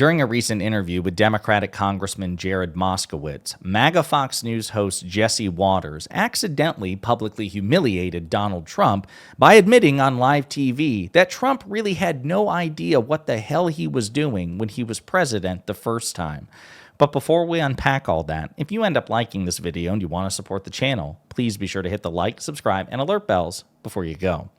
during a recent interview with Democratic Congressman Jared Moskowitz, MAGA Fox News host Jesse Waters accidentally publicly humiliated Donald Trump by admitting on live TV that Trump really had no idea what the hell he was doing when he was president the first time. But before we unpack all that, if you end up liking this video and you want to support the channel, please be sure to hit the like, subscribe, and alert bells before you go.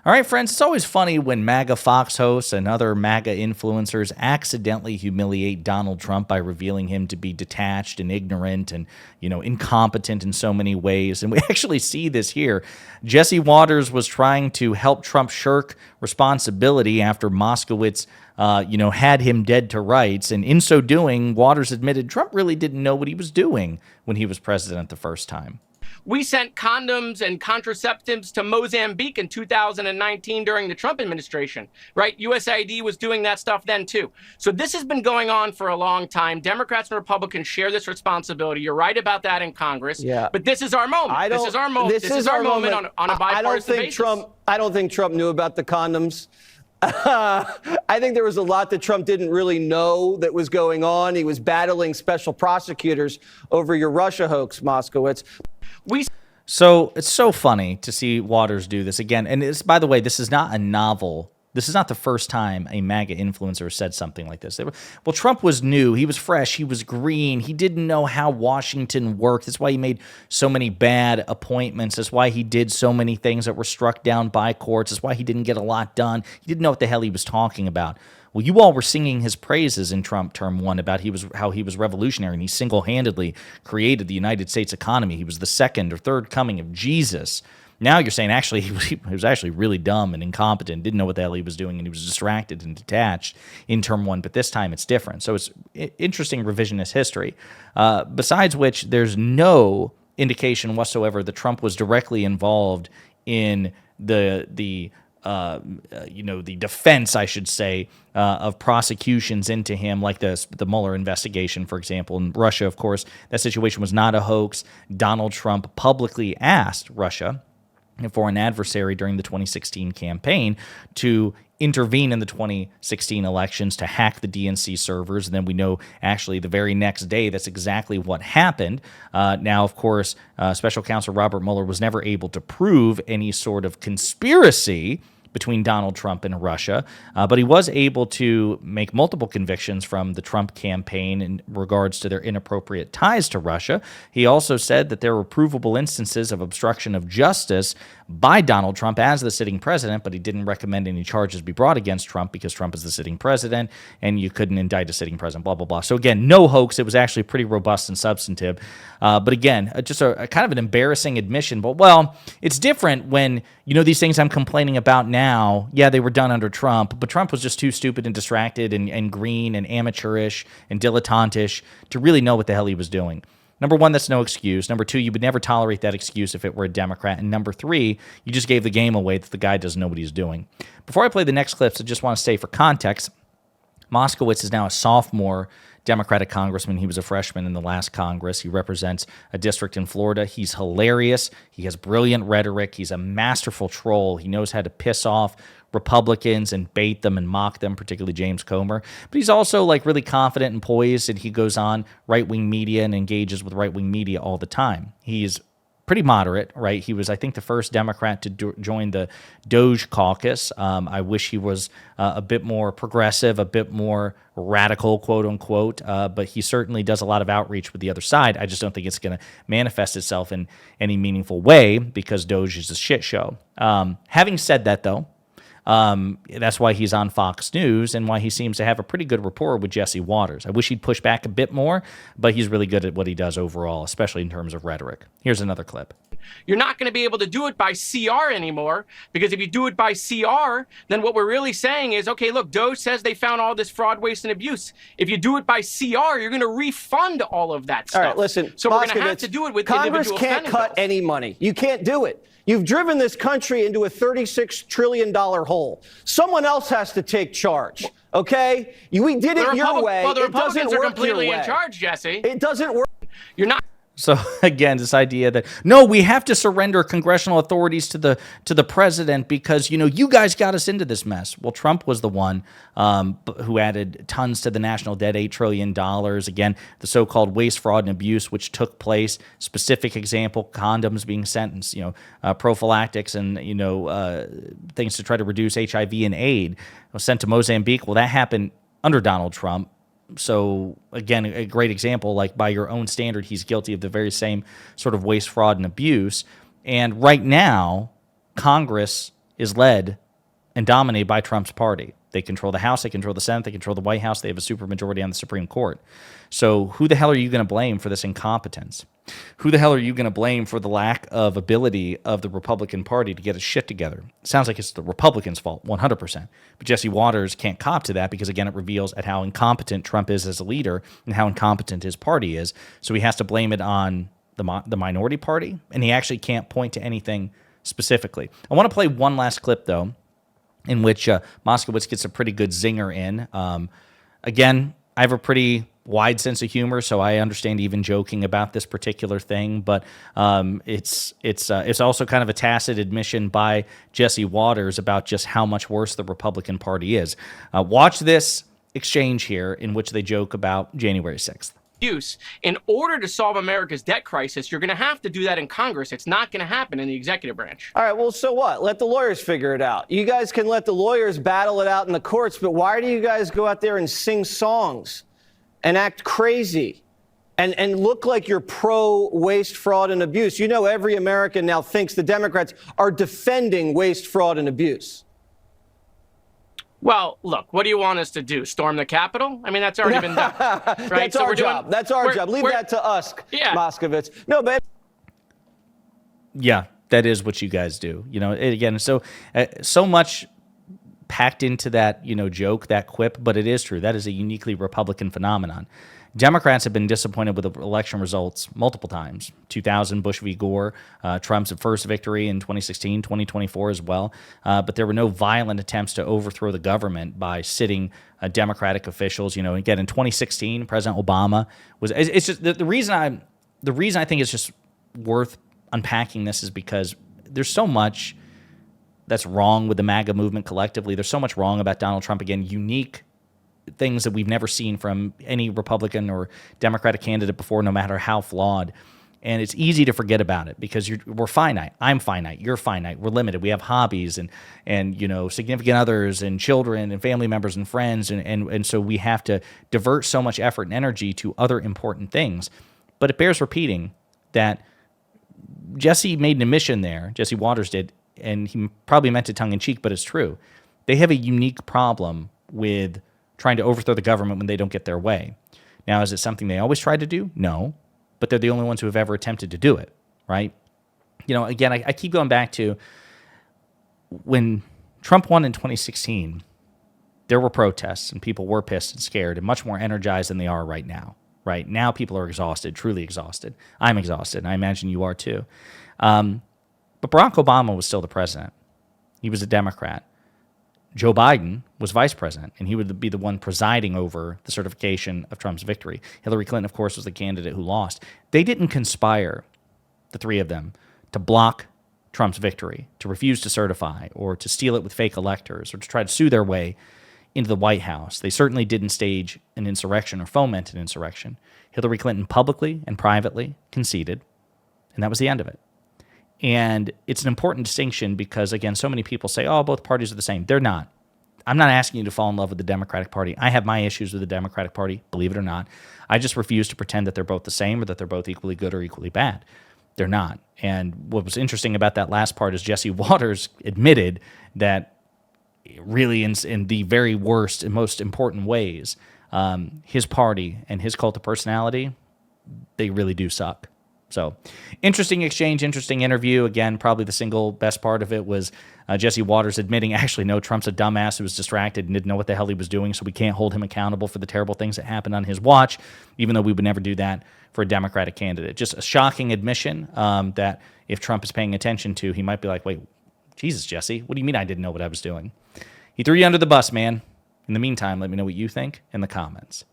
All right, friends, it's always funny when MAGA Fox hosts and other MAGA influencers accidentally humiliate Donald Trump by revealing him to be detached and ignorant and, incompetent in so many ways. And we actually see this here. Jesse Waters was trying to help Trump shirk responsibility after Moskowitz, had him dead to rights. And in so doing, Waters admitted Trump really didn't know what he was doing when he was president the first time. We sent condoms and contraceptives to Mozambique in 2019 during the Trump administration, right? USAID was doing that stuff then, too. So this has been going on for a long time. Democrats and Republicans share this responsibility. You're right about that in Congress. Yeah. But this is our moment. This is our moment. This is our moment on a bipartisan basis. I don't think Trump knew about the condoms. I think there was a lot that Trump didn't really know that was going on. He was battling special prosecutors over your Russia hoax, Moskowitz. So it's so funny to see Waters do this again. And it's, by the way, this is not a novel. This is not the first time a MAGA influencer said something like this. Well, Trump was new. He was fresh. He was green. He didn't know how Washington worked. That's why he made so many bad appointments. That's why he did so many things that were struck down by courts. That's why he didn't get a lot done. He didn't know what the hell he was talking about. Well, you all were singing his praises in Trump term one about how he was revolutionary and he single-handedly created the United States economy. He was the second or third coming of Jesus. Now you're saying actually he was actually really dumb and incompetent, didn't know what the hell he was doing, and he was distracted and detached in term one, but this time it's different. So it's interesting revisionist history. Besides which, there's no indication whatsoever that Trump was directly involved in the defense, I should say, of prosecutions into him, like the Mueller investigation, for example. In Russia, of course, that situation was not a hoax. Donald Trump publicly asked Russia for an adversary during the 2016 campaign to intervene in the 2016 elections, to hack the DNC servers. And then we know actually the very next day that's exactly what happened. Now, of course, Special Counsel Robert Mueller was never able to prove any sort of conspiracy between Donald Trump and Russia, but he was able to make multiple convictions from the Trump campaign in regards to their inappropriate ties to Russia. He also said that there were provable instances of obstruction of justice by Donald Trump as the sitting president, but he didn't recommend any charges be brought against Trump because Trump is the sitting president and you couldn't indict a sitting president, blah, blah, blah. So again, no hoax. It was actually pretty robust and substantive. But again, just a kind of an embarrassing admission. But, well, it's different when, these things I'm complaining about now, yeah, they were done under Trump, but Trump was just too stupid and distracted and green and amateurish and dilettantish to really know what the hell he was doing. Number one, that's no excuse. Number two, you would never tolerate that excuse if it were a Democrat. And number three, you just gave the game away that the guy doesn't know what he's doing. Before I play the next clips, I just want to say for context, Moskowitz is now a sophomore Democratic congressman. He was a freshman in the last Congress. He represents a district in Florida. He's hilarious. He has brilliant rhetoric. He's a masterful troll. He knows how to piss off Republicans and bait them and mock them, particularly James Comer. But he's also really confident and poised, and he goes on right-wing media and engages with right-wing media all the time. He's pretty moderate, right? He was, I think, the first Democrat to join the Doge caucus. I wish he was a bit more progressive, a bit more radical, quote unquote, but he certainly does a lot of outreach with the other side. I just don't think it's going to manifest itself in any meaningful way because Doge is a shit show. Having said that, though, that's why he's on Fox News and why he seems to have a pretty good rapport with Jesse Waters. I wish he'd push back a bit more, but he's really good at what he does overall, especially in terms of rhetoric. Here's another clip. You're not going to be able to do it by CR anymore, because if you do it by CR, then what we're really saying is, okay, look, Doge says they found all this fraud, waste, and abuse. If you do it by CR, you're going to refund all of that stuff. All right, listen. So we're going to have to do it with Congress can't cut any money. You can't do it. You've driven this country into a $36 trillion hole. Someone else has to take charge, okay? We did it your way. Well, the It doesn't Republicans are work completely your way. in charge, Jesse. It doesn't work. You're not. So again, this idea that no, we have to surrender congressional authorities to the president because you guys got us into this mess. Well, Trump was the one who added tons to the national debt, $8 trillion. Again, the so-called waste, fraud, and abuse, which took place. Specific example: condoms being sentenced, prophylactics, and things to try to reduce HIV and AIDS was sent to Mozambique. Well, that happened under Donald Trump. So again, a great example, like by your own standard, he's guilty of the very same sort of waste, fraud, and abuse. And right now, Congress is led and dominated by Trump's party. They control the House, they control the Senate, they control the White House, they have a supermajority on the Supreme Court. So who the hell are you going to blame for this incompetence? Who the hell are you going to blame for the lack of ability of the Republican Party to get its shit together? It sounds like it's the Republicans' fault, 100%. But Jesse Waters can't cop to that because, again, it reveals at how incompetent Trump is as a leader and how incompetent his party is. So he has to blame it on the minority party, and he actually can't point to anything specifically. I want to play one last clip, though, in which Moskowitz gets a pretty good zinger in. Again, I have a pretty wide sense of humor, so I understand even joking about this particular thing. But it's also kind of a tacit admission by Jesse Waters about just how much worse the Republican Party is. Watch this exchange here in which they joke about January 6th. In order to solve America's debt crisis, you're going to have to do that in Congress. It's not going to happen in the executive branch. All right, well, so what? Let the lawyers figure it out. You guys can let the lawyers battle it out in the courts, but why do you guys go out there and sing songs and act crazy and look like you're pro-waste, fraud, and abuse? Every American now thinks the Democrats are defending waste, fraud, and abuse. Well, look, what do you want us to do? Storm the Capitol? I mean, that's already been done. Right? That's our job. That's our job. Leave that to us, Moskowitz. No, but yeah, that is what you guys do. Again, so much packed into that, joke, that quip, but it is true. That is a uniquely Republican phenomenon. Democrats have been disappointed with the election results multiple times. 2000, Bush v. Gore, Trump's first victory in 2016, 2024 as well. But there were no violent attempts to overthrow the government by sitting Democratic officials. Again, in 2016, President Obama was. It's just the reason I think it's just worth unpacking this is because there's so much that's wrong with the MAGA movement collectively. There's so much wrong about Donald Trump. Again, unique things that we've never seen from any Republican or Democratic candidate before, no matter how flawed. And it's easy to forget about it because we're finite. I'm finite. You're finite. We're limited. We have hobbies and significant others and children and family members and friends. And so we have to divert so much effort and energy to other important things. But it bears repeating that Jesse made an admission there, Jesse Waters did, and he probably meant it tongue-in-cheek, but it's true. They have a unique problem with trying to overthrow the government when they don't get their way. Now, is it something they always try to do? No. But they're the only ones who have ever attempted to do it, right? Again, I keep going back to when Trump won in 2016, there were protests and people were pissed and scared and much more energized than they are right now. Right now, people are exhausted, truly exhausted. I'm exhausted, and I imagine you are too. But Barack Obama was still the president. He was a Democrat. Joe Biden was vice president, and he would be the one presiding over the certification of Trump's victory. Hillary Clinton, of course, was the candidate who lost. They didn't conspire, the three of them, to block Trump's victory, to refuse to certify, or to steal it with fake electors, or to try to sue their way into the White House. They certainly didn't stage an insurrection or foment an insurrection. Hillary Clinton publicly and privately conceded, and that was the end of it. And it's an important distinction because, again, so many people say, oh, both parties are the same. They're not. I'm not asking you to fall in love with the Democratic Party. I have my issues with the Democratic Party, believe it or not. I just refuse to pretend that they're both the same or that they're both equally good or equally bad. They're not. And what was interesting about that last part is Jesse Waters admitted that really in the very worst and most important ways, his party and his cult of personality, they really do suck. So interesting exchange, interesting interview. Again, probably the single best part of it was Jesse Waters admitting, actually, no, Trump's a dumbass who was distracted and didn't know what the hell he was doing, so we can't hold him accountable for the terrible things that happened on his watch, even though we would never do that for a Democratic candidate. Just a shocking admission that if Trump is paying attention to, he might be like, wait, Jesus, Jesse, what do you mean I didn't know what I was doing? He threw you under the bus, man. In the meantime, let me know what you think in the comments.